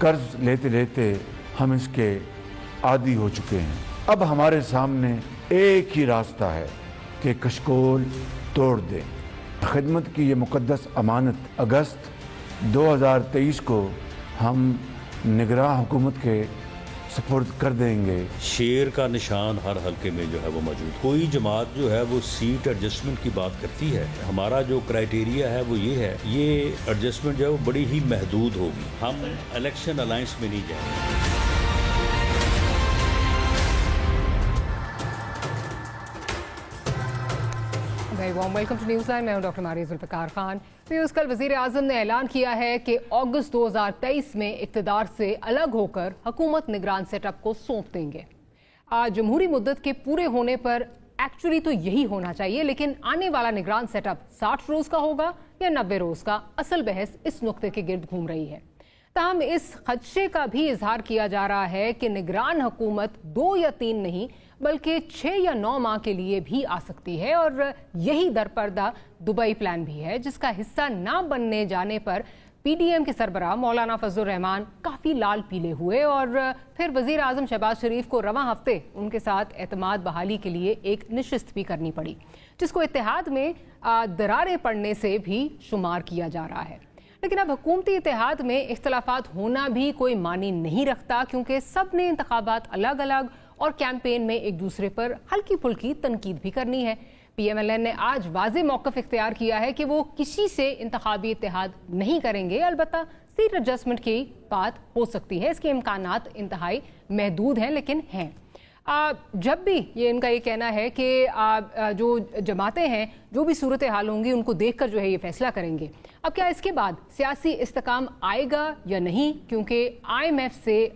قرض لیتے لیتے ہم اس کے عادی ہو چکے ہیں۔ اب ہمارے سامنے ایک ہی راستہ ہے کہ کشکول توڑ دیں۔ خدمت کی یہ مقدس امانت اگست 2023 کو ہم نگراں حکومت کے سپرد کر دیں گے۔ شیر کا نشان ہر حلقے میں جو ہے وہ موجود، کوئی جماعت جو ہے وہ سیٹ ایڈجسٹمنٹ کی بات کرتی ہے، ہمارا جو کرائیٹیریا ہے وہ یہ ہے، یہ ایڈجسٹمنٹ جو ہے وہ بڑی ہی محدود ہوگی، ہم الیکشن الائنس میں نہیں جائیں گے۔ ویلکم ٹو نیوز لائن، میں ہوں ڈاکٹر ماری ذوالفقار خان۔ کل وزیر اعظم نے اعلان کیا ہے کہ اگست 2023 میں اقتدار سے الگ ہو کر حکومت نگران سیٹ اپ کو سونپ دیں گے۔ جمہوری مدت کے پورے ہونے پر ایکچولی تو یہی ہونا چاہیے، لیکن آنے والا نگران سیٹ اپ 60 روز کا ہوگا یا 90 روز کا، اصل بحث اس نقطے کے گرد گھوم رہی ہے۔ تاہم اس خدشے کا بھی اظہار کیا جا رہا ہے کہ نگران حکومت 2 یا 3 نہیں بلکہ 6 یا 9 ماہ کے لیے بھی آ سکتی ہے، اور یہی درپردہ دبئی پلان بھی ہے، جس کا حصہ نہ بننے جانے پر پی ڈی ایم کے سربراہ مولانا فضل الرحمان کافی لال پیلے ہوئے، اور پھر وزیر اعظم شہباز شریف کو رواں ہفتے ان کے ساتھ اعتماد بحالی کے لیے ایک نشست بھی کرنی پڑی، جس کو اتحاد میں دراریں پڑنے سے بھی شمار کیا جا رہا ہے۔ لیکن اب حکومتی اتحاد میں اختلافات ہونا بھی کوئی معنی نہیں رکھتا، کیونکہ سب نے انتخابات الگ الگ اور کیمپین میں ایک دوسرے پر ہلکی پھلکی تنقید بھی کرنی ہے۔ پی ایم ایل این نے آج واضح موقف اختیار کیا ہے کہ وہ کسی سے انتخابی اتحاد نہیں کریں گے، البتہ سیٹ ایڈجسٹمنٹ کی بات ہو سکتی ہے، اس کے امکانات انتہائی محدود ہیں لیکن ہیں۔ جب بھی یہ ان کا یہ کہنا ہے کہ جو جماعتیں ہیں جو بھی صورتحال ہوں گی ان کو دیکھ کر جو ہے یہ فیصلہ کریں گے۔ اب کیا اس کے بعد سیاسی استحکام آئے گا یا نہیں، کیونکہ آئی ایم ایف سے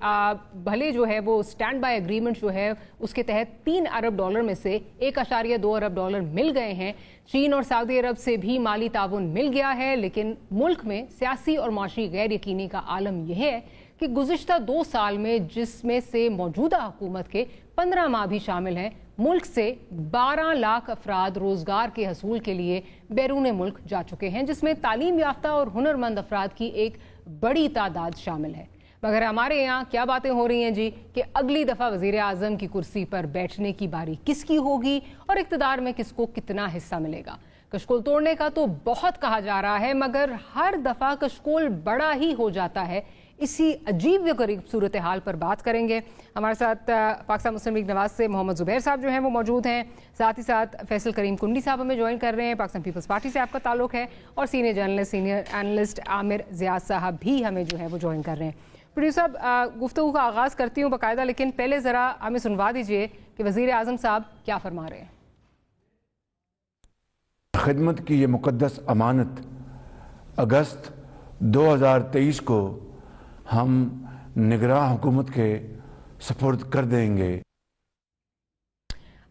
بھلے جو ہے وہ اسٹینڈ بائی ایگریمنٹ جو ہے اس کے تحت $3 ارب میں سے $1.2 ارب مل گئے ہیں، چین اور سعودی عرب سے بھی مالی تعاون مل گیا ہے، لیکن ملک میں سیاسی اور معاشی غیر یقینی کا عالم یہ ہے کہ گزشتہ 2 سال میں، جس میں سے موجودہ حکومت کے 15 ماہ بھی شامل ہیں، ملک سے 12 لاکھ افراد روزگار کے حصول کے لیے بیرون ملک جا چکے ہیں، جس میں تعلیم یافتہ اور ہنرمند افراد کی ایک بڑی تعداد شامل ہے۔ مگر ہمارے یہاں کیا باتیں ہو رہی ہیں جی کہ اگلی دفعہ وزیر اعظم کی کرسی پر بیٹھنے کی باری کس کی ہوگی اور اقتدار میں کس کو کتنا حصہ ملے گا۔ کشکول توڑنے کا تو بہت کہا جا رہا ہے، مگر ہر دفعہ کشکول بڑا ہی ہو جاتا ہے۔ اسی عجیب و غریب صورتحال پر بات کریں گے۔ ہمارے ساتھ پاکستان مسلم لیگ نواز سے محمد زبیر صاحب جو ہیں وہ موجود ہیں، ساتھ ہی ساتھ فیصل کریم کنڈی صاحب ہمیں جوائن کر رہے ہیں، پاکستان پیپلز پارٹی سے آپ کا تعلق ہے، اور سینئر اینالسٹ عامر زیاد صاحب بھی ہمیں جو ہے وہ جوائن کر رہے ہیں۔ پروڈیوسر صاحب، گفتگو کا آغاز کرتی ہوں باقاعدہ، لیکن پہلے ذرا ہمیں سنوا دیجئے کہ وزیر اعظم صاحب کیا فرما رہے ہیں۔ خدمت کی یہ مقدس امانت اگست 2023 کو ہم نگراں حکومت کے سپرد کر دیں گے۔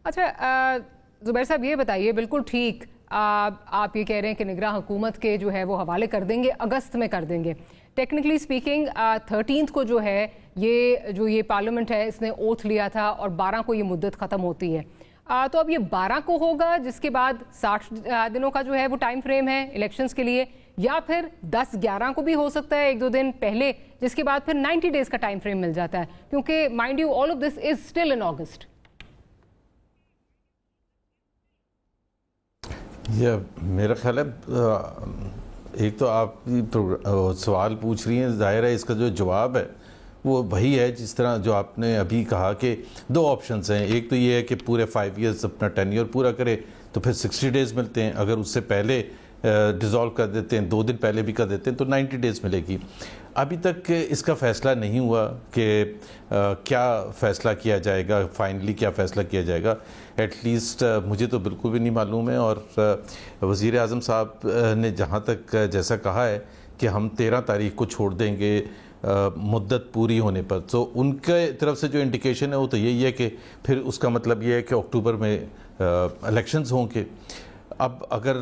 اچھا زبیر صاحب یہ بتائیے، بالکل ٹھیک آپ یہ کہہ رہے ہیں کہ نگراں حکومت کے جو ہے وہ حوالے کر دیں گے، اگست میں کر دیں گے۔ ٹیکنیکلی سپیکنگ 13 کو جو ہے یہ پارلیمنٹ ہے اس نے اوتھ لیا تھا اور 12 کو یہ مدت ختم ہوتی ہے، تو اب یہ 12 کو ہوگا، جس کے بعد 60 دنوں کا جو ہے وہ ٹائم فریم ہے الیکشنز کے لیے، یا پھر 10-11 کو بھی ہو سکتا ہے 1-2 دن پہلے، جس کے بعد پھر 90 ڈیز کا ٹائم فریم مل جاتا ہے، کیونکہ mind you all of this is still in August. یہ میرا خیال ہے ایک تو آپ سوال پوچھ رہی ہیں، ظاہر ہے اس کا جو جواب ہے وہ وہی ہے جس طرح جو آپ نے ابھی کہا کہ 2 آپشنز ہیں۔ ایک تو یہ ہے کہ پورے 5 ایئرز اپنا ٹینیور پورا کرے تو پھر 60 ڈیز ملتے ہیں، اگر اس سے پہلے ڈیزالو کر دیتے ہیں، 2 دن پہلے بھی کر دیتے ہیں تو 90 ڈیز ملے گی۔ ابھی تک اس کا فیصلہ نہیں ہوا کہ کیا فیصلہ کیا جائے گا، فائنلی کیا فیصلہ کیا جائے گا، ایٹ لیسٹ مجھے تو بالکل بھی نہیں معلوم ہے۔ اور وزیر اعظم صاحب نے جہاں تک جیسا کہا ہے کہ ہم 13 تاریخ کو چھوڑ دیں گے مدت پوری ہونے پر، تو ان کے طرف سے جو انڈیکیشن ہے وہ تو یہی ہے کہ پھر اس کا مطلب یہ ہے کہ اکتوبر میں الیکشنز ہوں گے۔ اب اگر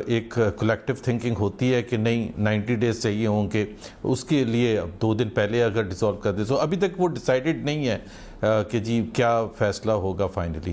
ایک کولیکٹیو تھنکنگ ہوتی ہے کہ نہیں 90 ڈیز چاہیے ہوں گے، اس کے لیے اب 2 دن پہلے اگر ڈیزالو کر دے، تو ابھی تک وہ ڈیسائیڈڈ نہیں ہے کہ جی کیا فیصلہ ہوگا فائنلی۔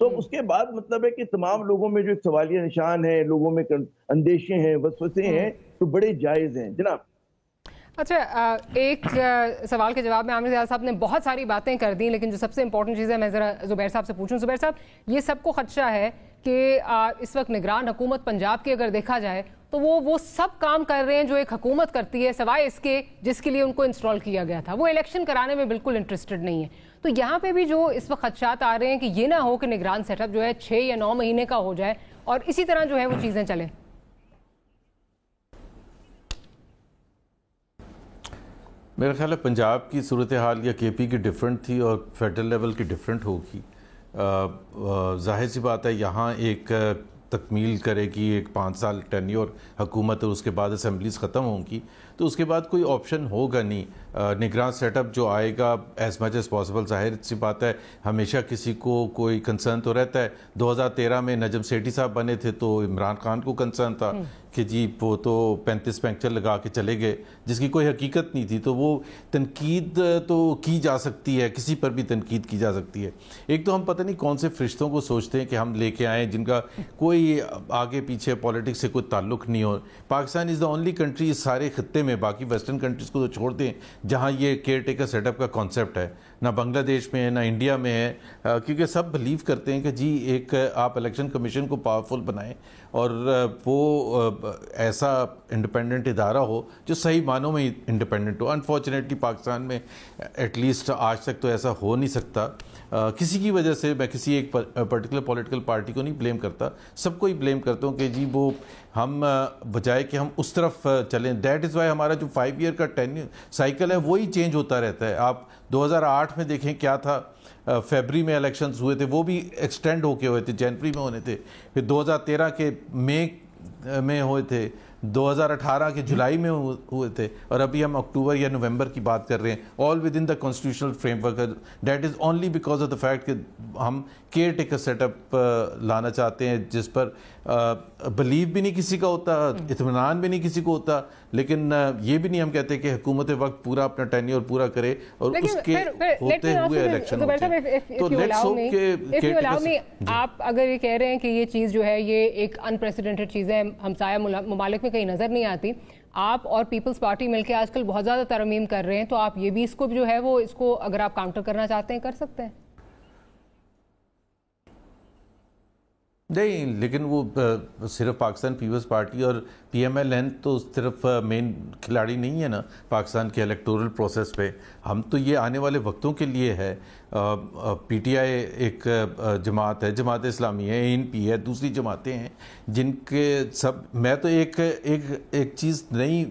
تو اس کے بعد مطلب ہے کہ تمام لوگوں میں جو ایک سوالیہ نشان ہے، لوگوں میں اندیشے ہیں، وسوسے ہیں، تو بڑے جائز ہیں جناب۔ اچھا، ایک سوال کے جواب میں عامر زیاد صاحب نے بہت ساری باتیں کر دیں، لیکن جو سب سے امپورٹنٹ چیز ہے میں ذرا زبیر صاحب سے پوچھوں۔ زبیر صاحب، یہ سب کو خدشہ ہے کہ اس وقت نگران حکومت پنجاب کی اگر دیکھا جائے تو وہ سب کام کر رہے ہیں جو ایک حکومت کرتی ہے، سوائے اس کے جس کے لیے ان کو انسٹال کیا گیا تھا۔ وہ الیکشن کرانے میں بالکل انٹرسٹڈ نہیں ہے۔ تو یہاں پہ بھی جو اس وقت خدشات آ رہے ہیں کہ یہ نہ ہو کہ نگران سیٹ اپ جو ہے 6 یا 9 مہینے کا ہو جائے اور اسی طرح جو ہے وہ چیزیں چلیں۔ میرا خیال ہے پنجاب کی صورتحال یا کے پی کی ڈیفرنٹ تھی اور فیڈرل لیول کی ڈیفرنٹ ہوگی۔ ظاہر سی بات ہے یہاں ایک تکمیل کرے گی ایک 5 سال ٹینیور حکومت اور اس کے بعد اسمبلیز ختم ہوں گی، تو اس کے بعد کوئی آپشن ہوگا نہیں۔ نگران سیٹ اپ جو آئے گا ایز مچ ایز پاسبل، ظاہر سی بات ہے ہمیشہ کسی کو کوئی کنسرن تو رہتا ہے۔ 2013 میں نجم سیٹھی صاحب بنے تھے تو عمران خان کو کنسرن تھا کہ جی وہ تو 35 پینکچر لگا کے چلے گئے، جس کی کوئی حقیقت نہیں تھی۔ تو وہ تنقید تو کی جا سکتی ہے، کسی پر بھی تنقید کی جا سکتی ہے۔ ایک تو ہم پتہ نہیں کون سے فرشتوں کو سوچتے ہیں کہ ہم لے کے آئیں جن کا کوئی آگے پیچھے پولیٹکس سے کوئی تعلق نہیں ہو۔ پاکستان از دا اونلی کنٹری اس سارے خطے میں، باقی ویسٹرن کنٹریز کو تو چھوڑ دیں، جہاں یہ کیئر ٹیکر سیٹ اپ کا کانسیپٹ ہے۔ نہ بنگلہ دیش میں ہے نہ انڈیا میں ہے، کیونکہ سب بلیو کرتے ہیں کہ جی ایک آپ الیکشن کمیشن کو پاورفل بنائیں اور وہ ایسا انڈیپینڈنٹ ادارہ ہو جو صحیح معنوں میں انڈیپینڈنٹ ہو۔ انفارچونیٹلی پاکستان میں ایٹ لیسٹ آج تک تو ایسا ہو نہیں سکتا، کسی کی وجہ سے۔ میں کسی ایک پرٹیکولر پولیٹیکل پارٹی کو نہیں بلیم کرتا، سب کو ہی بلیم کرتا ہوں کہ جی وہ ہم بجائے کہ ہم اس طرف چلیں۔ دیٹ از وائی ہمارا جو 5 ایئر کا سائیکل ہے وہی چینج ہوتا رہتا ہے۔ آپ 2008 میں دیکھیں کیا تھا، فیبری میں الیکشنز ہوئے تھے، وہ بھی ایکسٹینڈ ہو کے ہوئے تھے، جنوری میں ہونے تھے، پھر 2013 کے مئی میں ہوئے تھے، 2018 کے جولائی میں ہوئے تھے، اور ابھی ہم اکتوبر یا نومبر کی بات کر رہے ہیں، آل with in the constitutional frame work. That is only because of the fact کہ ہم کیئر ٹیکر سیٹ اپ لانا چاہتے ہیں جس پر بلیو بھی نہیں کسی کا ہوتا، اطمینان بھی نہیں کسی کو ہوتا، لیکن یہ بھی نہیں ہم کہتے کہ حکومت وقت پورا اپنا ٹینیور پورا کرے اور اس کے ہوتے ہوئے الیکشن ہوتے ہیں۔ تو لیٹس ہوپ کہ آپ اگر یہ کہہ رہے ہیں کہ یہ چیز جو ہے یہ ایک انپریسیڈنٹڈ چیز ہے، ہمسایہ ممالک میں کہیں نظر نہیں آتی، آپ اور پیپلز پارٹی مل کے آج کل بہت زیادہ ترمیم کر رہے ہیں، تو آپ یہ بھی اس کو جو ہے وہ اس کو اگر آپ کاؤنٹر کرنا چاہتے ہیں کر سکتے ہیں؟ نہیں، لیکن وہ صرف پاکستان پیپلز پارٹی اور پی ایم ایل این تو صرف مین کھلاڑی نہیں ہے نا پاکستان کے الیکٹورل پروسیس پہ۔ ہم تو یہ آنے والے وقتوں کے لیے ہے۔ پی ٹی آئی ایک جماعت ہے، جماعت اسلامی ہے، اے این پی ہے، دوسری جماعتیں ہیں جن کے سب، میں تو ایک چیز نہیں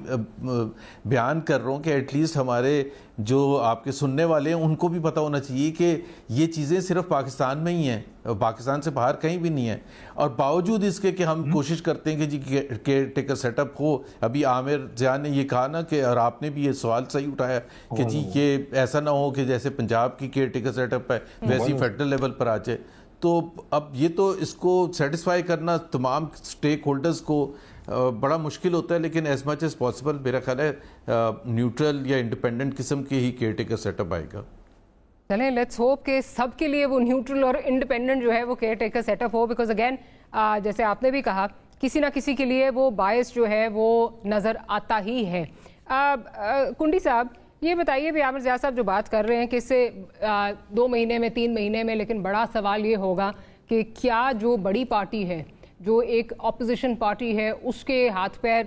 بیان کر رہا ہوں کہ ایٹ لیسٹ ہمارے جو آپ کے سننے والے ہیں ان کو بھی پتہ ہونا چاہیے کہ یہ چیزیں صرف پاکستان میں ہی ہیں، پاکستان سے باہر کہیں بھی نہیں ہیں، اور باوجود اس کے کہ ہم کوشش کرتے ہیں کہ جی کیئر ٹیکر سیٹ اپ ہو۔ ابھی عامر زیاد نے یہ کہا نا کہ، اور آپ نے بھی یہ سوال صحیح اٹھایا کہ جی یہ ایسا نہ ہو کہ جیسے پنجاب کی کیئر ٹیکر سیٹ اپ ہے ویسی فیڈرل لیول پر آ جائے۔ تو اب یہ تو اس کو سیٹسفائی کرنا تمام سٹیک ہولڈرز کو بڑا مشکل ہوتا ہے، لیکن ایز مچ ایز پاسبل میرا خیال ہے نیوٹرل یا انڈیپینڈنٹ قسم کے ہی کیئر ٹیکر سیٹ اپ آئے گا۔ چلیں لیٹس ہوپ کہ سب کے لیے وہ نیوٹرل اور انڈیپینڈنٹ جو ہے وہ کیئر ٹیکر سیٹ اپ ہو، بیکاز اگین جیسے آپ نے بھی کہا کسی نہ کسی کے لیے وہ باعث جو ہے وہ نظر آتا ہی ہے۔ کنڈی صاحب یہ بتائیے بھی، عامر زیاد صاحب جو بات کر رہے ہیں کہ اس سے 2 مہینے میں 3 مہینے میں، لیکن بڑا سوال یہ ہوگا کہ کیا جو بڑی پارٹی ہے، جو ایک اپوزیشن پارٹی ہے، اس کے ہاتھ پیر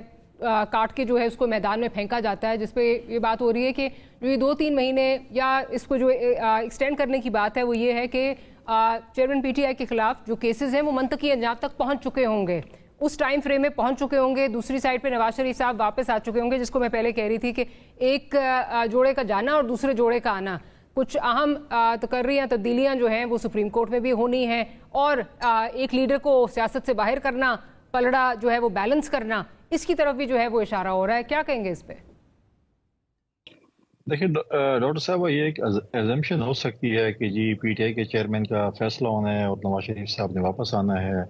کاٹ کے جو ہے اس کو میدان میں پھینکا جاتا ہے، جس پہ یہ بات ہو رہی ہے کہ جو یہ 2-3 مہینے یا اس کو جو ایکسٹینڈ کرنے کی بات ہے وہ یہ ہے کہ چیئرمین پی ٹی آئی کے خلاف جو کیسز ہیں وہ منطقی انجام تک پہنچ چکے ہوں گے، اس ٹائم فریم میں پہنچ چکے ہوں گے۔ دوسری سائڈ پہ نواز شریف صاحب واپس آ چکے ہوں گے، جس کو میں پہلے کہہ رہی تھی کہ ایک جوڑے کا جانا اور دوسرے جوڑے کا آنا، کچھ اہم تقرریاں تبدیلیاں جو ہیں وہ سپریم کورٹ میں بھی ہونی ہیں، اور ایک لیڈر کو سیاست سے باہر کرنا، پلڑا جو ہے وہ بیلنس کرنا، اس کی طرف بھی جو ہے وہ اشارہ ہو رہا ہے۔ کیا کہیں گے اس پہ؟ دیکھیں ڈاکٹر صاحب، یہ ایک ایزمپشن ہو سکتی ہے کہ جی پی ٹی آئی کے چیئرمین کا فیصلہ ہونا ہے اور نواز شریف صاحب نے واپس آنا ہے،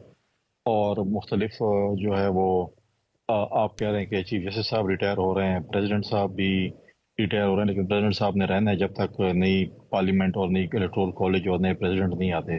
اور مختلف جو ہے وہ آپ کہہ رہے ہیں کہ چیف جسٹس صاحب ریٹائر ہو رہے ہیں، پریزیڈنٹ صاحب بھی ریٹائر ہو رہے ہیں، لیکن پریزیڈنٹ صاحب نے رہنا ہے جب تک نئی پارلیمنٹ اور نئی الیکٹورل کالج اور نئے پریزیڈنٹ نہیں آتے۔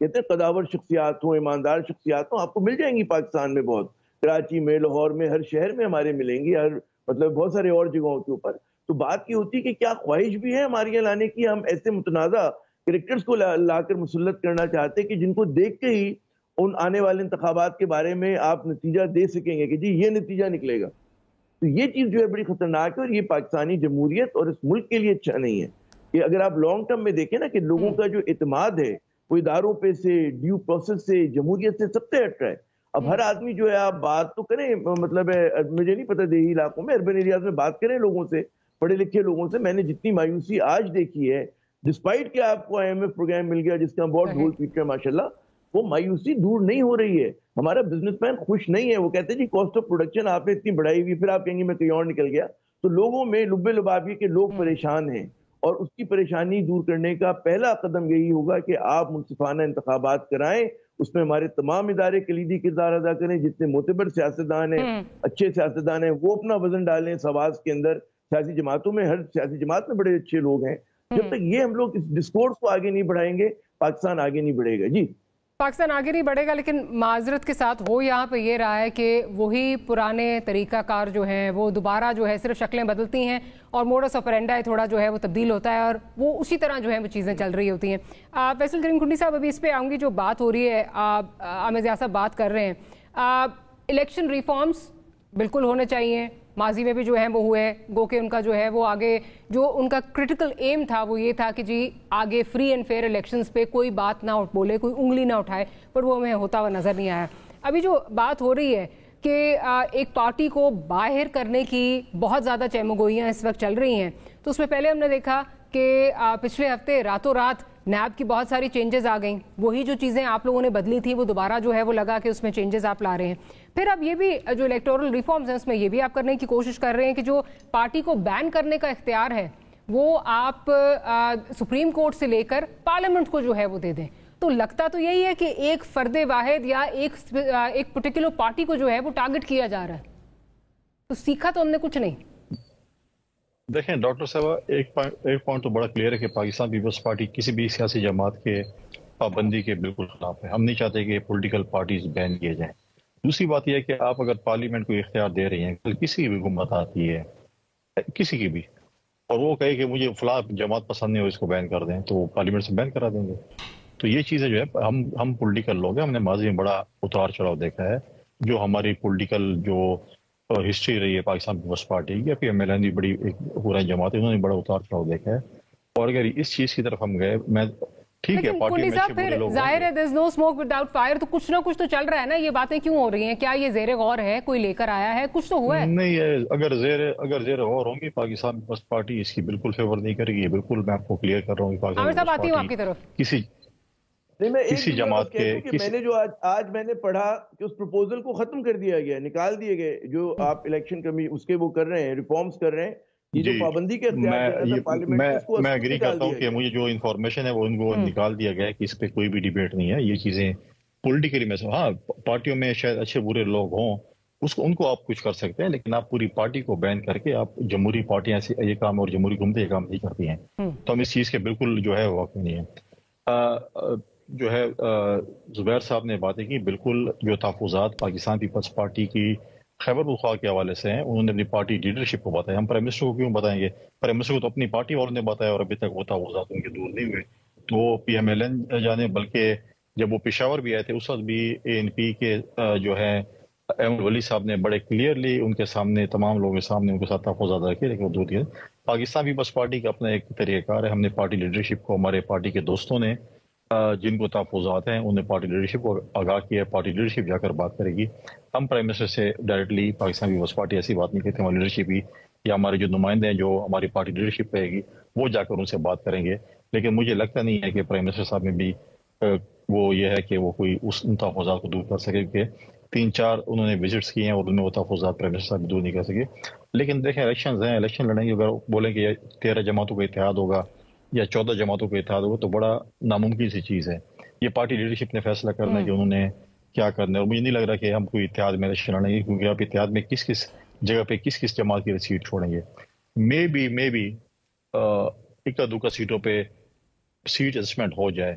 کہتے ہیں قداور شخصیات ہوں، ایماندار شخصیات ہوں، آپ کو مل جائیں گی پاکستان میں بہت، کراچی میں، لاہور میں، ہر شہر میں ہمارے ملیں گی، ہر مطلب بہت سارے اور جگہوں کے اوپر. تو بات یہ ہوتی ہے کہ کیا خواہش بھی ہے ہمارے یہاں لانے کی، ہم ایسے متنازع کریکٹرز کو لا کر مسلط کرنا چاہتے کہ جن کو دیکھ کے ہی ان آنے والے انتخابات کے بارے میں آپ نتیجہ دے سکیں گے کہ جی یہ نتیجہ نکلے گا. تو یہ چیز جو ہے بڑی خطرناک ہے، اور یہ پاکستانی جمہوریت اور اس ملک کے لیے اچھا نہیں ہے. کہ اگر آپ لانگ ٹرم میں دیکھیں نا کہ لوگوں کا جو اعتماد ہے وہ اداروں پہ سے، ڈیو پروسیس سے، جمہوریت سے سب سے ہٹ رہا ہے. اب ہر آدمی جو ہے آپ بات تو کریں، مطلب ہے مجھے نہیں پتا دیہی علاقوں میں، اربن ایریاز میں بات کریں لوگوں سے، پڑھے لکھے لوگوں سے. میں نے جتنی مایوسی آج دیکھی ہے، ڈسپائٹ کہ آپ کو IMF پروگرام مل گیا جس کا بہت ڈھول پیٹ رہا ہے ماشاءاللہ، وہ مایوسی دور نہیں ہو رہی ہے. ہمارا بزنس مین خوش نہیں ہے، وہ کہتے ہیں جی کاسٹ آف پروڈکشن آپ نے اتنی بڑھائی ہوئی، پھر آپ کہیں گے میں کہیں اور نکل گیا. تو لوگوں میں لبے لباب یہ کہ لوگ پریشان ہیں، اور اس کی پریشانی دور کرنے کا پہلا قدم یہی ہوگا کہ آپ منصفانہ انتخابات کرائیں، اس میں ہمارے تمام ادارے کلیدی کردار ادا کریں، جتنے معتبر سیاستدان ہیں، اچھے سیاستدان ہیں، وہ اپنا وزن ڈالیں سواز کے اندر. سیاسی جماعتوں میں، ہر سیاسی جماعت میں بڑے اچھے لوگ ہیں. جب تک یہ ہم لوگ اس ڈسکورس کو آگے نہیں بڑھائیں گے، پاکستان آگے نہیں بڑھے گا. جی پاکستان آگے نہیں بڑھے گا، لیکن معذرت کے ساتھ ہو یہاں پہ یہ رہا ہے کہ وہی پرانے طریقہ کار جو ہیں وہ دوبارہ جو ہے صرف شکلیں بدلتی ہیں اور موڈس آپرینڈی تھوڑا جو ہے وہ تبدیل ہوتا ہے، اور وہ اسی طرح جو ہے وہ چیزیں چل رہی ہوتی ہیں. فیصل کریم کنڈی صاحب، ابھی اس پہ آؤں گی. جو بات ہو رہی ہے، عامر ضیاء صاحب بات کر رہے ہیں، الیکشن ریفارمز بالکل ہونے چاہیے. ماضی میں بھی جو ہیں وہ ہوئے، گو کہ ان کا جو ہے وہ آگے جو ان کا کرٹیکل ایم تھا وہ یہ تھا کہ جی آگے فری اینڈ فیئر الیکشنز پہ کوئی بات نہ بولے، کوئی انگلی نہ اٹھائے، پر وہ ہمیں ہوتا ہوا نظر نہیں آیا. ابھی جو بات ہو رہی ہے کہ ایک پارٹی کو باہر کرنے کی بہت زیادہ چہمگوئیاں اس وقت چل رہی ہیں، تو اس میں پہلے ہم نے دیکھا کہ پچھلے ہفتے راتوں رات نیب کی بہت ساری چینجز آ گئیں. وہی جو چیزیں آپ لوگوں نے بدلی تھی وہ دوبارہ جو ہے وہ لگا کہ اس میں چینجز آپ لا رہے ہیں. پھر اب یہ بھی جو الیکٹورل ریفارمز ہیں اس میں یہ بھی آپ کرنے کی کوشش کر رہے ہیں کہ جو پارٹی کو بین کرنے کا اختیار ہے وہ آپ سپریم کورٹ سے لے کر پارلیمنٹ کو جو ہے وہ دے دیں. تو لگتا تو یہی ہے کہ ایک فرد واحد یا ایک پرٹیکولر پارٹی کو جو ہے وہ ٹارگٹ کیا جا رہا ہے. تو سیکھا تو ہم نے کچھ نہیں. دیکھیں ڈاکٹر صاحب، ایک پوائنٹ تو بڑا کلیئر ہے کہ پاکستان پیپلز پارٹی کسی بھی سیاسی جماعت کے پابندی کے بالکل خلاف ہے. ہم نہیں چاہتے کہ پولیٹیکل پارٹیز بین کیے جائیں. دوسری بات یہ ہے کہ آپ اگر پارلیمنٹ کو اختیار دے رہی ہیں، کسی کی بھی حکومت آتی ہے، کسی کی بھی، اور وہ کہے کہ مجھے فلاں جماعت پسند نہیں ہو اس کو بین کر دیں، تو وہ پارلیمنٹ سے بین کرا دیں گے. تو یہ چیزیں جو ہے ہم پولیٹیکل لوگ ہیں، ہم نے ماضی میں بڑا اتار چڑھاؤ دیکھا ہے. جو ہماری پولیٹیکل جو ہسٹری رہی ہے پاکستان پیپلز پارٹی کی، پی ایم ایل این بھی بڑی ایک پورا جماعت ہے، انہوں نے بڑا اتار چڑھاؤ دیکھا ہے. اور اگر اس چیز کی طرف ہم گئے، میں ٹھیک ہے پارٹی میں پھر ظاہر ہے there's no smoke without fire، تو کچھ نہ کچھ تو چل رہا ہے نا. یہ باتیں کیوں ہو رہی ہیں؟ کیا یہ زیر غور ہے؟ کوئی لے کر آیا ہے؟ کچھ تو ہوا ہے. نہیں ہے. اگر زیر غور ہوں گی، پاکستان پیپلز پارٹی اس کی بالکل فیور نہیں کرے گی. بالکل میں آپ کو کلیئر کر رہا ہوں کہ عامر صاحب آتی ہوں آپ کی طرف. کسی جماعت کے میں نے جو آج میں نے پڑھا کہ اس پروپوزل کو ختم کر دیا گیا، نکال دیے گئے. جو آپ الیکشن اس کے وہ کر رہے ہیں، ریفارمز کر رہے ہیں، یہ جو پابندی کے میں اگری کرتا ہوں کہ مجھے جو انفارمیشن ہے وہ ان کو نکال دیا گیا ہے کہ اس پہ کوئی بھی ڈیبیٹ نہیں ہے. یہ چیزیں پولیٹیکلی میں ہاں پارٹیوں میں شاید اچھے برے لوگ ہوں، ان کو آپ کچھ کر سکتے ہیں، لیکن آپ پوری پارٹی کو بین کر کے آپ جمہوری پارٹیاں یہ کام اور جمہوری حکومتیں یہ کام نہیں کرتی ہیں. تو ہم اس چیز کے بالکل جو ہے واقع نہیں ہے. جو ہے زبیر صاحب نے باتیں کی، بالکل جو تحفظات پاکستان پیپلز پارٹی کی خیبر پختونخوا کے حوالے سے ہیں، انہوں نے اپنی پارٹی لیڈرشپ کو بتایا. ہم پرائم منسٹر کو کیوں بتائیں گے؟ پرائم منسٹر کو تو اپنی پارٹی والوں نے بتایا اور ابھی تک وہ تحفظات ان کے دور نہیں ہوئے. تو پی ایم ایل این جانے، بلکہ جب وہ پشاور بھی آئے تھے اس وقت بھی اے این پی کے جو ہے احمد ولی صاحب نے بڑے کلیئرلی ان کے سامنے، تمام لوگوں کے سامنے ان کے ساتھ تحفظات رکھے، لیکن وہ دور دیا. پاکستان پیپلز پارٹی کا اپنا ایک طریقہ کار ہے. ہم نے پارٹی لیڈرشپ کو، ہمارے پارٹی کے دوستوں نے جن کو تحفظات ہیں، انہوں نے پارٹی لیڈرشپ کو آگاہ کیا ہے. پارٹی لیڈرشپ جا کر بات کرے گی. ہم پرائم منسٹر سے ڈائریکٹلی پاکستان پیپلز پارٹی ایسی بات نہیں کہتے. ہماری لیڈرشپ ہی یا ہمارے جو نمائندے ہیں جو ہماری پارٹی لیڈرشپ رہے گی وہ جا کر ان سے بات کریں گے. لیکن مجھے لگتا نہیں ہے کہ پرائم منسٹر صاحب میں بھی وہ یہ ہے کہ وہ کوئی ان تحفظات کو دور کر سکے، کہ 3-4 انہوں نے وزٹس کیے ہیں اور ان میں وہ تحفظات پرائم منسٹر صاحب دور نہیں کر سکے. لیکن دیکھیں الیکشنز ہیں، الیکشن لڑیں گے. اگر بولیں کہ 13 جماعتوں کا اتحاد ہوگا یا 14 جماعتوں کا اتحاد ہوگا تو بڑا ناممکن سی چیز ہے. یہ پارٹی لیڈرشپ نے فیصلہ کرنا ہے کہ انہوں نے کیا کرنا ہے. اور مجھے نہیں لگ رہا کہ ہم کوئی اتحاد میں الیکشن لڑیں گے، کیونکہ آپ اتحاد میں کس جگہ پہ کس جماعت کی سیٹ چھوڑیں گے. مے بی اکا دکا سیٹوں پہ سیٹ ایڈجسٹمنٹ ہو جائے،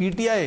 PTI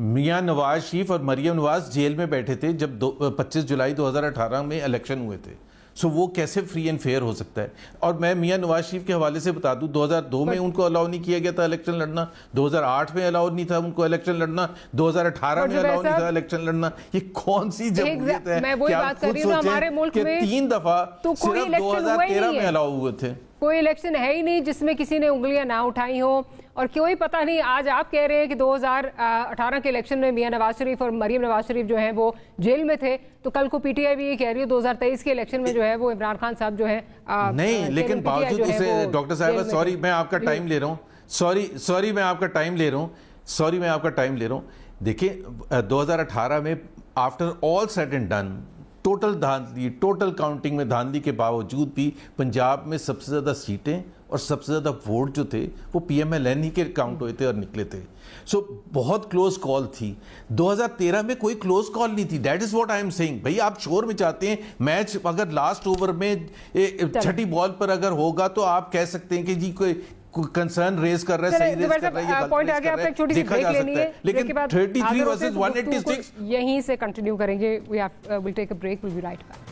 میاں نواز شریف اور مریم نواز جیل میں بیٹھے تھے جب 25 جولائی 2018 میں الیکشن ہوئے تھے. سو وہ کیسے فری اینڈ فیئر ہو سکتا ہے؟ اور میں میاں نواز شریف کے حوالے سے بتا دوں 2002 میں ان کو الاؤ نہیں کیا گیا تھا الیکشن لڑنا, 2008 میں الاؤ نہیں تھا ان کو الیکشن لڑنا, 2018 میں الاؤ نہیں تھا الیکشن لڑنا. یہ کون سی جمہوریت ہے کہ آپ خود سوچیں کہ 3 دفعہ صرف 2013 میں الاؤ ہوئے تھے. کوئی الیکشن ہے ہی نہیں جس میں کسی نے انگلیاں نہ اٹھائی ہوں, اور کوئی پتہ نہیں. آج آپ کہہ رہے ہیں کہ 2018 کے الیکشن میں میاں نواز شریف اور مریم نواز شریف جو ہیں وہ جیل میں تھے, تو کل کو پی ٹی آئی بھی یہ کہہ رہی ہے 2023 کے الیکشن میں جو ہے وہ عمران خان صاحب جو ہیں نہیں. لیکن باوجود اسے ڈاکٹر صاحبہ سوری میں آپ کا ٹائم لے رہا ہوں, سوری میں آپ کا ٹائم لے رہا ہوں. دیکھیں 2018 میں after all set and done total counting میں دھاندلی کے باوجود بھی پنجاب میں سب سے زیادہ سیٹیں اور سب سے زیادہ ووٹ جو تھے وہ پی ایم ایل این ہی کے کاؤنٹ ہوئے تھے اور نکلے تھے. سو بہت کلوز کال تھی. 2013 میں کوئی کلوز کال نہیں تھی. That is what I am seeing. بھائی آپ شور میں چاہتے ہیں میچ اگر لاسٹ اوور میں 6ٹھی بال پر اگر ہوگا تو آپ کہہ سکتے ہیں کہ جی کوئی کنسرن ریز کر رہا ہے, صحیح ریز کر رہا ہے, یہ غلط ریز کر رہا ہے, دیکھا جا سکتا ہے. لیکن 33 ورسز 186 یہیں سے کنٹینیو کریں گے. we'll take a break, we'll be right back.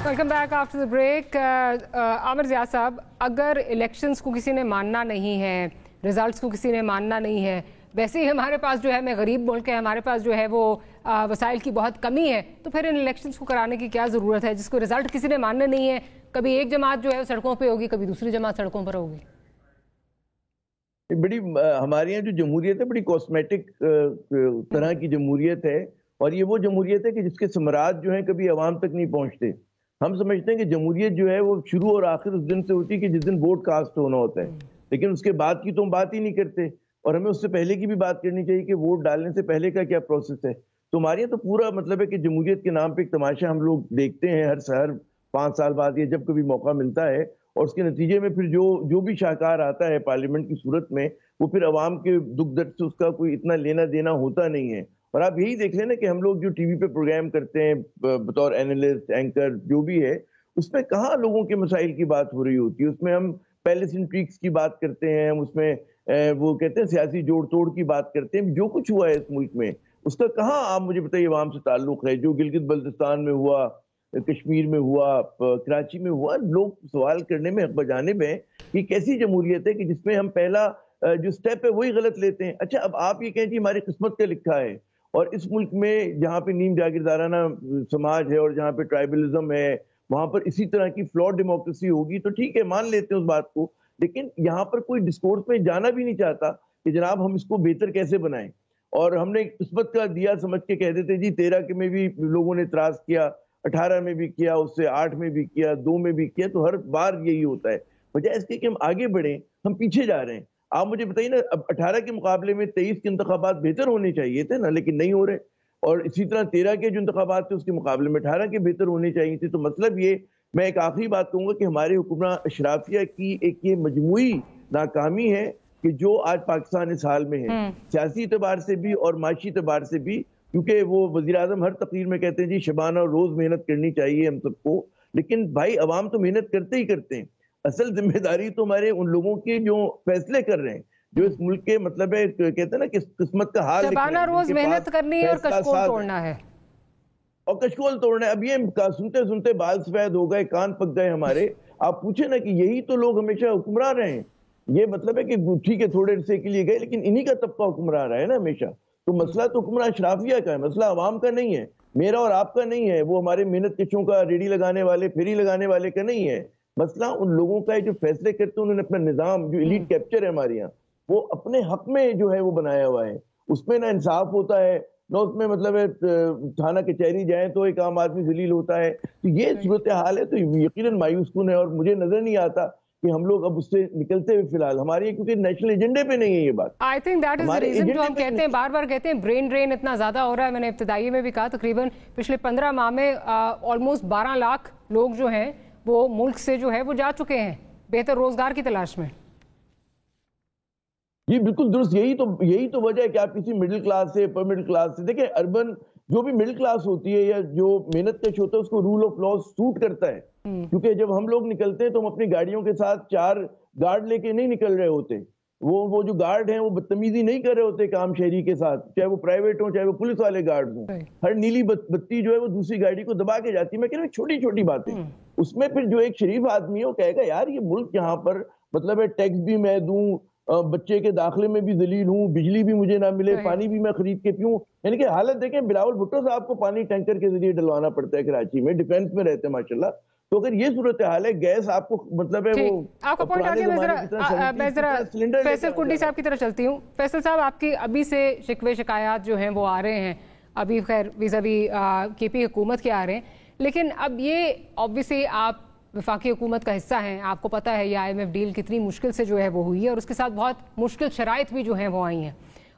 Welcome back after the break. Aamir Zia صاحب, اگر الیکشنز کو کسی نے ماننا نہیں ہے, ریزلٹس کو کسی نے ماننا نہیں ہے, ویسے ہی ہمارے پاس جو ہے میں غریب ملک ہے, ہمارے پاس جو ہے وہ وسائل کی بہت کمی ہے, تو پھر ان الیکشنز کو کرانے کی کیا ضرورت ہے جس کو رزلٹ کسی نے ماننے نہیں ہے؟ کبھی ایک جماعت جو ہے سڑکوں پہ ہوگی, کبھی دوسری جماعت سڑکوں پر ہوگی. بڑی ہمارے یہاں جو جمہوریت ہے بڑی کاسمیٹک طرح کی جمہوریت ہے, اور یہ وہ جمہوریت ہے کہ جس کے ثمرات جو ہیں کبھی عوام تک نہیں پہنچتے. ہم سمجھتے ہیں کہ جمہوریت جو ہے وہ شروع اور آخر اس دن سے ہوتی ہے کہ جس دن ووٹ کاسٹ ہونا ہوتا ہے, لیکن اس کے بعد کی تو ہم بات ہی نہیں کرتے, اور ہمیں اس سے پہلے کی بھی بات کرنی چاہیے کہ ووٹ ڈالنے سے پہلے کا کیا پروسیس ہے. تو ہمارے یہاں تو پورا مطلب ہے کہ جمہوریت کے نام پہ ایک تماشا ہم لوگ دیکھتے ہیں ہر 5 سال بعد, یہ جب کبھی موقع ملتا ہے, اور اس کے نتیجے میں پھر جو بھی شاہکار آتا ہے پارلیمنٹ کی صورت میں وہ پھر عوام کے دکھ درد سے اس کا کوئی اتنا لینا دینا ہوتا نہیں ہے. اور آپ یہی دیکھ لیں نا کہ ہم لوگ جو ٹی وی پہ پروگرام کرتے ہیں بطور اینالسٹ اینکر جو بھی ہے, اس میں کہاں لوگوں کے مسائل کی بات ہو رہی ہوتی ہے. اس میں ہم پیلس انٹریگس کی بات کرتے ہیں, ہم اس میں وہ کہتے ہیں سیاسی جوڑ توڑ کی بات کرتے ہیں. جو کچھ ہوا ہے اس ملک میں اس کا کہاں آپ مجھے بتائیے عوام سے تعلق ہے؟ جو گلگت بلتستان میں ہوا, کشمیر میں ہوا, کراچی میں ہوا, لوگ سوال کرنے میں حق بجانب ہیں کہ کیسی جمہوریت ہے کہ جس میں ہم پہلا جو سٹیپ ہے وہی غلط لیتے ہیں. اچھا اب آپ یہ کہیں جی ہماری قسمت کا لکھا ہے, اور اس ملک میں جہاں پہ نیم جاگیردارانہ سماج ہے اور جہاں پہ ٹرائبلزم ہے وہاں پر اسی طرح کی فلاڈ ڈیموکریسی ہوگی, تو ٹھیک ہے مان لیتے ہیں اس بات کو. لیکن یہاں پر کوئی ڈسکورس میں جانا بھی نہیں چاہتا کہ جناب ہم اس کو بہتر کیسے بنائیں. اور ہم نے قسمت کا دیا سمجھ کے کہہ دیتے جی 13 میں بھی لوگوں نے اعتراض کیا, 18 میں بھی کیا, اس سے 8 میں بھی کیا, 2 میں بھی کیا, تو ہر بار یہی ہوتا ہے. بجائے اس کے کہ ہم آگے بڑھیں, ہم پیچھے جا رہے ہیں. آپ مجھے بتائیے نا, اب 18 کے مقابلے میں 23 کے انتخابات بہتر ہونے چاہیے تھے نا, لیکن نہیں ہو رہے. اور اسی طرح 13 کے جو انتخابات تھے اس کے مقابلے میں 18 کے بہتر ہونے چاہیے تھے. تو مطلب یہ, میں ایک آخری بات کہوں گا کہ ہمارے حکمراں اشرافیہ کی ایک یہ مجموعی ناکامی ہے کہ جو آج پاکستان اس حال میں ہے, سیاسی اعتبار سے بھی اور معاشی اعتبار سے بھی. کیونکہ وہ وزیر اعظم ہر تقریر میں کہتے ہیں جی شبانہ روز محنت کرنی چاہیے ہم سب کو, لیکن بھائی عوام تو محنت کرتے ہی کرتے ہیں. اصل ذمہ داری تو ہمارے ان لوگوں کے جو فیصلے کر رہے ہیں, جو اس ملک کے مطلب ہے کہتے ہیں نا کہ قسمت کا حال شبانہ روز محنت کرنی ہے اور کشکول توڑنا ہے, اور کشکول توڑنا ہے. اب یہ سنتے سنتے بال سفید ہو گئے, کان پک گئے ہمارے. آپ پوچھیں نا کہ یہی تو لوگ ہمیشہ حکمراں رہے ہیں. یہ مطلب ہے کہ ٹھیک ہے تھوڑے عرصے کے لیے گئے, لیکن انہی کا طبقہ حکمراں رہا ہے نا ہمیشہ. تو مسئلہ تو حکمراں اشرافیہ کا ہے, مسئلہ عوام کا نہیں ہے, میرا اور آپ کا نہیں ہے, وہ ہمارے محنت کشوں کا, ریڑھی لگانے والے, پھیری لگانے والے کا نہیں ہے. مسئلہ ان لوگوں کا ہے جو فیصلے کرتے ہیں. انہوں نے اپنا نظام جو ایلیٹ کیپچر ہے ہمارے یہاں, وہ اپنے حق میں جو ہے وہ بنایا ہوا ہے. اس میں نہ انصاف ہوتا ہے, نہ اس میں مطلب ہے تھانہ کچہری جائیں تو ایک عام آدمی ذلیل ہوتا ہے. تو یہ صورتحال ہے, تو یقیناً مایوس کن ہے. اور مجھے نظر نہیں آتا کہ ہم لوگ اب اس سے نکلتے ہوئے فی الحال ہمارے کیونکہ نیشنل ایجنڈے پہ نہیں ہے یہ بات. I think that is the reason جو ہم کہتے ہیں, بار بار کہتے ہیں برین ڈرین اتنا زیادہ ہو رہا ہے. میں نے ابتدائی میں بھی کہا تقریباً پچھلے 15 ماہ میں آلموسٹ 12 لاکھ لوگ جو ہیں وہ ملک سے جو ہے وہ جا چکے ہیں بہتر روزگار کی تلاش میں. یہ بالکل درست، یہی تو وجہ ہے کہ آپ کسی مڈل کلاس سے اپر مڈل کلاس سے دیکھیں، اربن جو بھی مڈل کلاس ہوتی ہے یا جو محنت کش ہوتا ہے اس کو رول آف لا سوٹ کرتا ہے، کیونکہ جب ہم لوگ نکلتے ہیں تو ہم اپنی گاڑیوں کے ساتھ 4 گارڈ لے کے نہیں نکل رہے ہوتے، وہ جو گارڈ ہیں وہ بدتمیزی نہیں کر رہے ہوتے کام شہری کے ساتھ، چاہے وہ پرائیویٹ ہوں چاہے وہ پولیس والے گارڈ ہوں، ہر نیلی بتی جو ہے وہ دوسری گاڑی کو دبا کے جاتی ہے۔ میں کہہ رہا ہوں چھوٹی چھوٹی باتیں، اس میں پھر جو ایک شریف آدمی ہے وہ کہے گا یار یہ ملک یہاں پر مطلب ہے ٹیکس بھی میں دوں، بچے کے داخلے میں بھی ذلیل ہوں، بجلی بھی مجھے نہ ملے، پانی بھی میں خرید کے پیوں، یعنی کہ حالت دیکھیں بلاول بھٹو صاحب کو پانی ٹینکر کے ذریعے ڈلوانا پڑتا ہے کراچی میں، ڈیفینس میں رہتے ہیں ماشاءاللہ۔ تو اگر یہ صورتحال ہے، گیس آپ کو مطلب ہے وہ آپ کا پوائنٹ آ گیا، میں ذرا فیصل کنڈی صاحب کی طرف چلتی ہوں۔ فیصل صاحب، آپ کی ابھی سے شکوے شکایات جو ہیں وہ آ رہے ہیں، ابھی خیر ویزاوی کے پی حکومت کے آ رہے ہیں، لیکن اب یہ اوبویسلی آپ وفاقی حکومت کا حصہ ہیں، آپ کو پتہ ہے یہ آئی ایم ایف ڈیل کتنی مشکل سے جو ہے وہ ہوئی ہے اور اس کے ساتھ بہت مشکل شرائط بھی جو ہیں وہ آئی ہیں،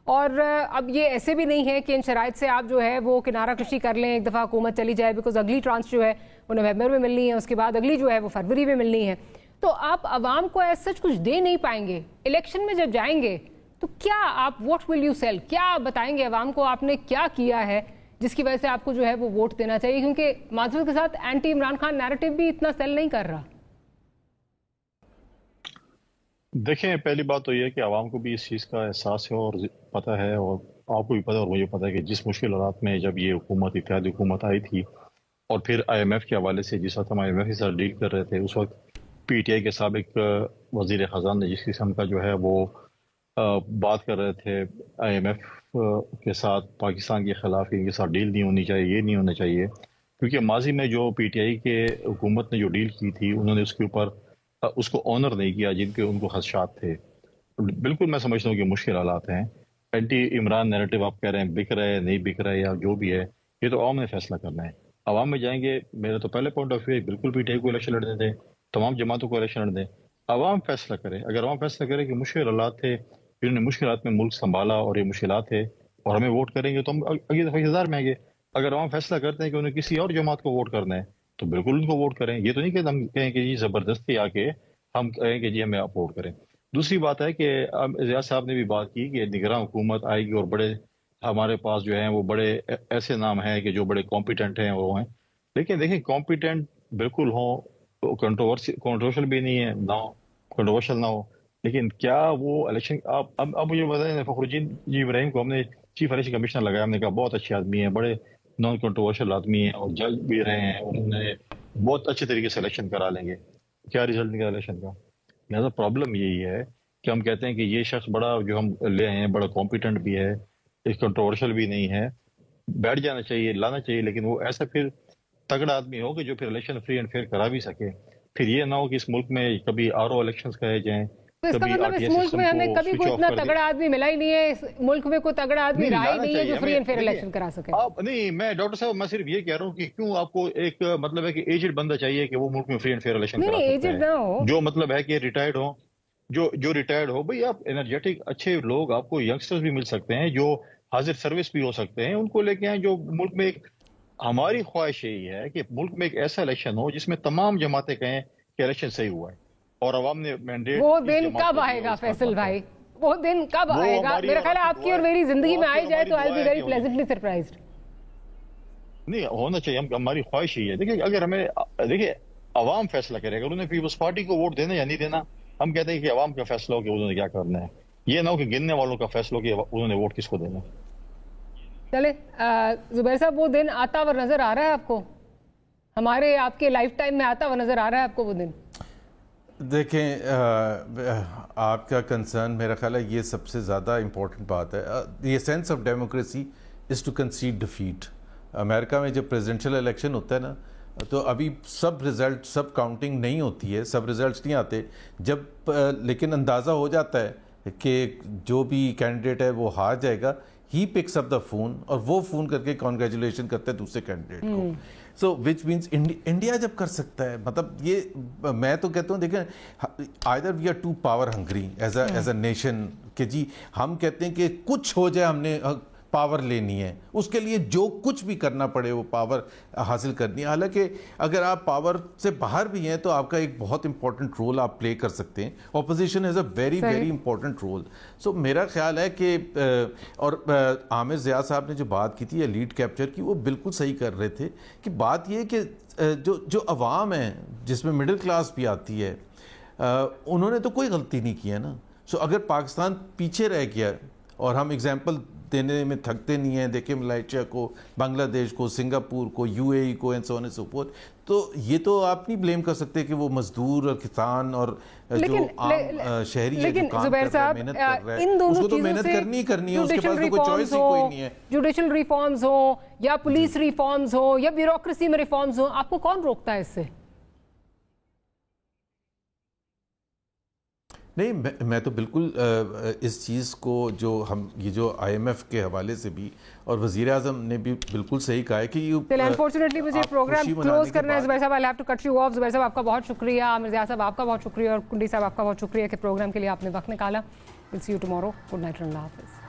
اور اب یہ ایسے بھی نہیں ہے کہ ان شرائط سے آپ جو ہے وہ کنارہ کشی کر لیں، ایک دفعہ حکومت چلی جائے، بیکاز اگلی ٹرانس جو ہے وہ نومبر میں ملنی ہے، اس کے بعد اگلی جو ہے وہ فروری میں ملنی ہے، تو آپ عوام کو ایز سچ کچھ دے نہیں پائیں گے۔ الیکشن میں جب جائیں گے تو کیا آپ واٹ ول یو سیل، کیا بتائیں گے عوام کو آپ نے کیا کیا ہے جس کی وجہ سے آپ کو جو ہے وہ ووٹ دینا چاہیے، کیونکہ معذرت کے ساتھ اینٹی عمران خان نیریٹو بھی اتنا سیل نہیں کر رہا۔ دیکھیں، پہلی بات تو یہ ہے کہ عوام کو بھی اس چیز کا احساس ہے اور پتہ ہے، اور آپ کو بھی پتہ ہے اور مجھے پتہ ہے کہ جس مشکل حالات میں جب یہ حکومت اتحادی حکومت آئی تھی اور پھر آئی ایم ایف کے حوالے سے جس وقت ہم آئی ایم ایف کے ساتھ ڈیل کر رہے تھے، اس وقت پی ٹی آئی کے سابق وزیر خزانہ جس قسم کا جو ہے وہ بات کر رہے تھے آئی ایم ایف کے ساتھ پاکستان کے خلاف، ان کے ساتھ ڈیل نہیں ہونی چاہیے، یہ نہیں ہونا چاہیے، کیونکہ ماضی میں جو پی ٹی آئی کے حکومت نے جو ڈیل کی تھی انہوں نے اس کے اوپر اس کو آنر نہیں کیا جن کے ان کو خدشات تھے۔ بالکل میں سمجھتا ہوں کہ مشکل حالات ہیں، اینٹی عمران نیریٹو آپ کہہ رہے ہیں بک رہے ہیں نہیں بک رہے یا جو بھی ہے، یہ تو عوام نے فیصلہ کرنا ہے۔ عوام میں جائیں گے، میرا تو پہلے پوائنٹ آف ویو ہے بالکل پی ٹی آئی کو الیکشن لڑنے دیں، تمام جماعتوں کو الیکشن لڑنے دیں، عوام فیصلہ کرے۔ اگر عوام فیصلہ کرے کہ مشکل حالات تھے، جنہوں نے مشکلات میں ملک سنبھالا اور یہ مشکلات ہے اور ہمیں ووٹ کریں گے تو ہم اگلی دفعہ انتظار میں آئیں گے۔ اگر عوام فیصلہ کرتے ہیں کہ انہیں کسی اور جماعت کو ووٹ کرنا ہے تو بالکل ان کو ووٹ کریں، یہ تو نہیں کہ ہم کہیں کہ جی زبردستی آ کے ہم کہیں کہ جی ہمیں آپ ووٹ کریں۔ دوسری بات ہے کہ زیاد صاحب نے بھی بات کی کہ نگراں حکومت آئے گی اور بڑے ہمارے پاس جو ہیں وہ بڑے ایسے نام ہیں کہ جو بڑے کمپیٹنٹ ہیں وہ ہیں، لیکن دیکھیں کمپیٹنٹ بالکل ہوں، کنٹروورشل بھی نہیں ہے، نہ کنٹروورشل نہ ہو، لیکن کیا وہ الیکشن اب مجھے بتائیں، فخر الدین جی ابراہیم کو ہم نے چیف الیکشن کمشنر لگایا، ہم نے کہا بہت اچھے آدمی ہیں، بڑے نان کنٹروورشل آدمی ہیں اور جج بھی رہے ہیں، انہوں نے بہت اچھے طریقے سے الیکشن کرا لیں گے، کیا رزلٹ نکلا الیکشن کا؟ لہٰذا پرابلم یہی ہے کہ ہم کہتے ہیں کہ یہ شخص بڑا جو ہم لے آئے ہیں بڑا کمپیٹنٹ بھی ہے، کنٹروورشل بھی نہیں ہے، بیٹھ جانا چاہیے، لانا چاہیے، لیکن وہ ایسا پھر تگڑا آدمی ہو کہ جو پھر الیکشن فری اینڈ فیئر کرا بھی سکے۔ پھر یہ نہ ہو کہ اس ملک میں کبھی آر او الیکشنز کہے جائیں، تو اس کا مطلب اس ملک میں ہمیں کبھی کوئی اتنا تگڑا آدمی ملا ہی نہیں ہے، اس ملک میں کوئی تگڑا آدمی رہا ہی نہیں ہے جو فری اینڈ فیئر الیکشن کرا سکے۔ نہیں، میں ڈاکٹر صاحب میں صرف یہ کہہ رہا ہوں کہ کیوں آپ کو ایک مطلب ہے کہ ایجڈ بندہ چاہیے کہ وہ ملک میں فری اینڈ فیئر الیکشن کرا سکتا ہے، جو مطلب ہے کہ ریٹائرڈ ہو، جو ریٹائرڈ ہو۔ بھئی آپ انرجیٹک اچھے لوگ، آپ کو ینگسٹرز بھی مل سکتے ہیں جو حاضر سروس بھی ہو سکتے ہیں، ان کو لے کے آئیں جو ملک میں ایک، ہماری خواہش یہی ہے کہ ملک میں ایک ایسا الیکشن ہو جس میں تمام جماعتیں کہیں کہ الیکشن صحیح ہوا ہے اور عوام نے مینڈیٹ۔ وہ دن کب آئے گا فیصل بھائی، وہ دن کب آئے گا؟ میرا خیال ہے آپ کی اور میری زندگی میں آئی جائے تو آئی بی ویری پلیزنٹلی سرپرائزڈ۔ نہیں ہونا چاہیے، ہماری خواہش ہی ہے۔ دیکھیں اگر ہمیں، دیکھیں عوام فیصلہ کرے، اگر انہیں پیپلز پارٹی کو ووٹ دینا یا نہیں دینا، ہم کہتے ہیں کہ عوام کا فیصلہ ہو کہ انہوں نے کیا کرنا ہے، یہ نہ ہو کہ گننے والوں کا فیصلہ ہو کہ انہوں نے ووٹ کس کو دینا۔ چلے زبیر صاحب، وہ دن آتا ہوا نظر آ رہا ہے آپ کو؟ ہمارے آپ کے لائف ٹائم میں آتا ہوا نظر آ رہا ہے آپ کو وہ دن؟ دیکھیں، آپ کا کنسرن میرا خیال ہے یہ سب سے زیادہ امپورٹنٹ بات ہے۔ یہ sense of democracy is to concede defeat. امریکہ میں جب پریزیڈنشل الیکشن ہوتا ہے نا تو ابھی سب رزلٹ، سب کاؤنٹنگ نہیں ہوتی ہے، سب رزلٹس نہیں آتے جب، لیکن اندازہ ہو جاتا ہے کہ جو بھی کینڈیڈیٹ ہے وہ ہار جائے گا، ہی پکس اپ دا فون اور وہ فون کر کے کانگریچولیشن کرتا ہے دوسرے کینڈیڈیٹ کو۔ سو وچ مینس انڈیا جب کر سکتا ہے، مطلب یہ میں تو کہتا ہوں، دیکھیں either we are too power hungry as a nation, کہ جی ہم کہتے ہیں کہ کچھ ہو جائے، ہم نے پاور لینی ہے، اس کے لیے جو کچھ بھی کرنا پڑے وہ پاور حاصل کرنی ہے. حالانکہ اگر آپ پاور سے باہر بھی ہیں تو آپ کا ایک بہت امپورٹنٹ رول آپ پلے کر سکتے ہیں. Opposition has a very very important role. So میرا خیال ہے کہ اور عامر ضیاء صاحب نے جو بات کی تھی لیڈ کیپچر کی، وہ بالکل صحیح کر رہے تھے کہ بات یہ کہ جو عوام ہے جس میں مڈل کلاس بھی آتی ہے، انہوں نے تو کوئی غلطی نہیں کی ہے نا. سو اگر پاکستان پیچھے رہ گیا، اور ہم اگزامپل دینے میں تھکتے نہیں ہیں، دیکھیں ملائیشیا کو، بنگلہ دیش کو، سنگاپور کو، یو اے ای کو، and so on and so forth. تو یہ تو آپ نہیں بلیم کر سکتے کہ وہ مزدور اور کسان اور جو عام شہری ہے جو کام کر رہا ہے، محنت کر رہا ہے، اس کو تو محنت کرنی ہے، اس کے پاس تو کوئی چوائس ہی کوئی نہیں ہے. جوڈیشل ریفارمز ہو یا پولیس ریفارمز ہو یا بیوروکریسی میں ریفارمز ہو، آپ کو کون روکتا ہے اس سے؟ نہیں، میں تو بالکل اس چیز کو جو ہم یہ جو آئی ایم ایف کے حوالے سے بھی اور وزیر اعظم نے بھی بالکل صحیح کہا ہے کہ یہ انفارچونیٹلی مجھے پروگرام کلوز کرنا ہے. زبیر صاحب I have to cut you off. Zubair صاحب آپ کا بہت شکریہ، عامر ضیاء صاحب آپ کا بہت شکریہ، اور کنڈی صاحب آپ کا بہت شکریہ کہ پروگرام کے لیے آپ نے وقت نکالا. ول سی یو ٹمارو. گڈ نائٹ، اللہ حافظ.